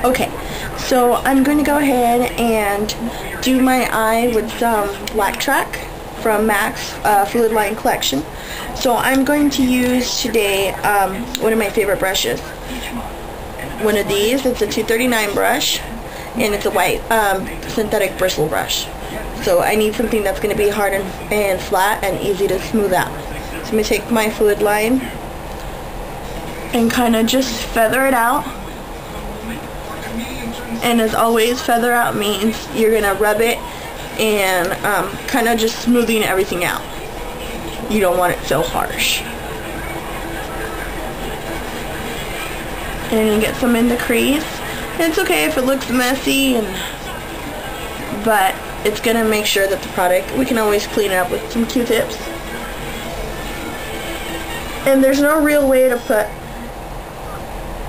Okay, so I'm going to go ahead and do my eye with some Black Track from MAC's Fluid Line Collection. So I'm going to use today one of my favorite brushes. One of these, it's a 239 brush, and it's a white synthetic bristle brush. So I need something that's going to be hard and flat and easy to smooth out. So I'm going to take my fluid line and kind of just feather it out. And as always, feather out means you're going to rub it and kind of just smoothing everything out. You don't want it so harsh. And you get some in the crease. And it's okay if it looks messy, but it's going to make sure that the product, we can always clean it up with some Q-tips. And there's no real way to put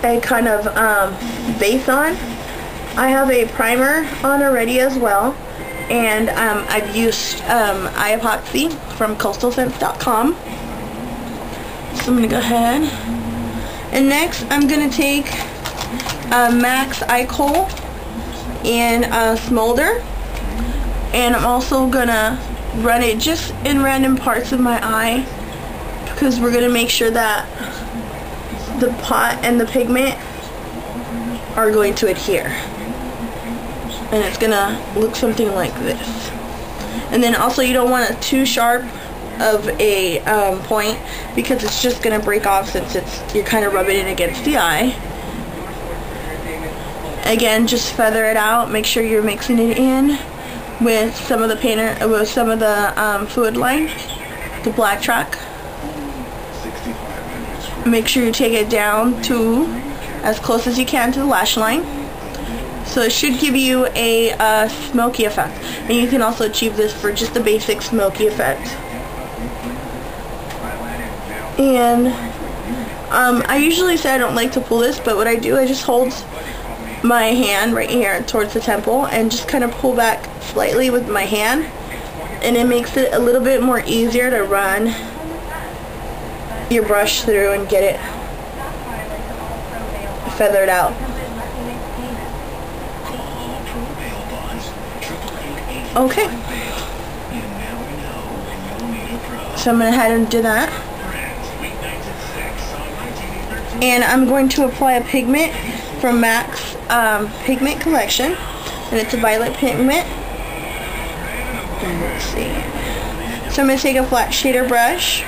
a kind of base on. I have a primer on already as well, and I've used eye epoxy from coastalscents.com. So I'm going to go ahead, and next I'm going to take MAC's Eye Kohl and Smolder, and I'm also going to run it just in random parts of my eye, because we're going to make sure that the pot and the pigment are going to adhere. And it's gonna look something like this. And then also you don't want it too sharp of a point, because it's just gonna break off since you're kind of rubbing it against the eye. Again, just feather it out. Make sure you're mixing it in with some of the fluid line, the Black Track. Make sure you take it down to as close as you can to the lash line. So it should give you a smoky effect. And you can also achieve this for just the basic smoky effect. And I usually say I don't like to pull this, but what I do, I just hold my hand right here towards the temple and just kind of pull back slightly with my hand. And it makes it a little bit more easier to run your brush through and get it feathered out. Okay, so I'm going to head and do that, and I'm going to apply a pigment from MAC's Pigment Collection, and it's a violet pigment. And let's see. So I'm going to take a flat shader brush.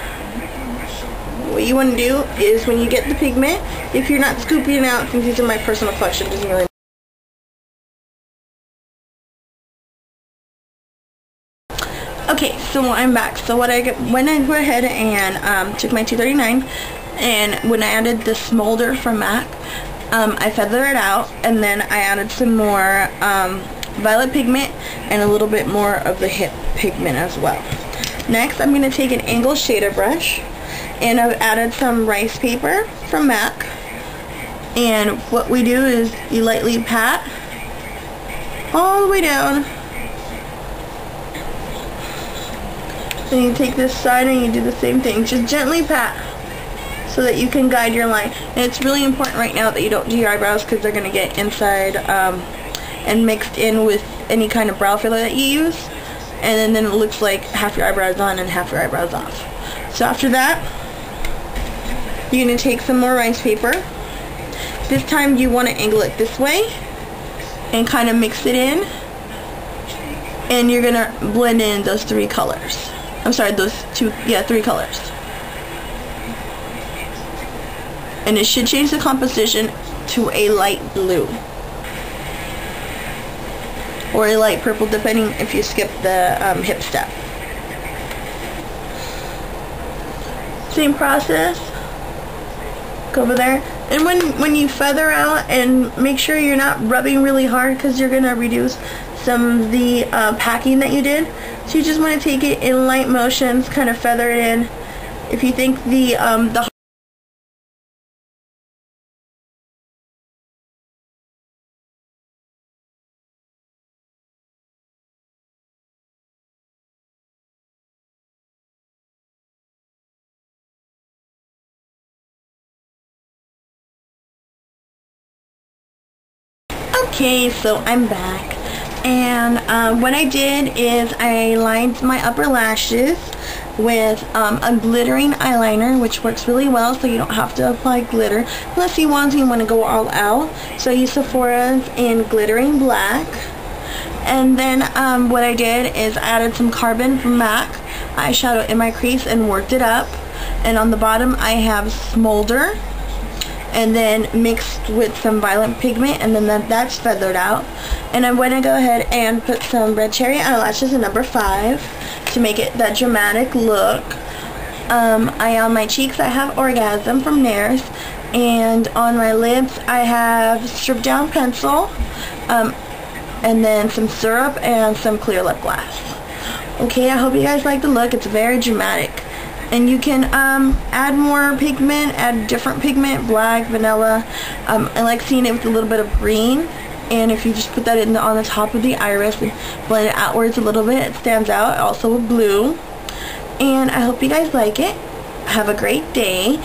What you want to do is, when you get the pigment, if you're not scooping it out, since these are my personal collection, it doesn't really matter. Okay, so I'm back. So when I went ahead and took my 239, and when I added the smolder from MAC, I feathered it out, and then I added some more violet pigment and a little bit more of the hip pigment as well. Next, I'm going to take an angled shader brush, and I've added some rice paper from MAC. And what we do is you lightly pat all the way down. Then you take this side and you do the same thing. Just gently pat so that you can guide your line. And it's really important right now that you don't do your eyebrows, because they're going to get inside and mixed in with any kind of brow filler that you use. And then it looks like half your eyebrows on and half your eyebrows off. So after that, you're going to take some more rice paper. This time you want to angle it this way and kind of mix it in. And you're going to blend in those three colors. I'm sorry, three colors. And it should change the composition to a light blue. Or a light purple, depending if you skip the hip step. Same process. Go over there. And when you feather out, and make sure you're not rubbing really hard, because you're going to reduce some of the packing that you did. So you just want to take it in light motions, kind of feather it in. If you think the Okay, so I'm back, and what I did is I lined my upper lashes with a glittering eyeliner, which works really well, so you don't have to apply glitter unless you want to go all out. So I used Sephora's in glittering black, and then what I did is I added some Carbon from MAC eyeshadow in my crease and worked it up, and on the bottom I have Smolder, and then mixed with some Violet pigment, and then that's feathered out. And I'm going to go ahead and put some red cherry eyelashes in number 5 to make it that dramatic look. On my cheeks I have Orgasm from Nares, and on my lips I have Strip Down Pencil, and then some syrup and some clear lip gloss. Okay, I hope you guys like the look. It's very dramatic. And you can add more pigment, add different pigment, black, vanilla. I like seeing it with a little bit of green. And if you just put that on the top of the iris and blend it outwards a little bit, it stands out. Also with blue. And I hope you guys like it. Have a great day.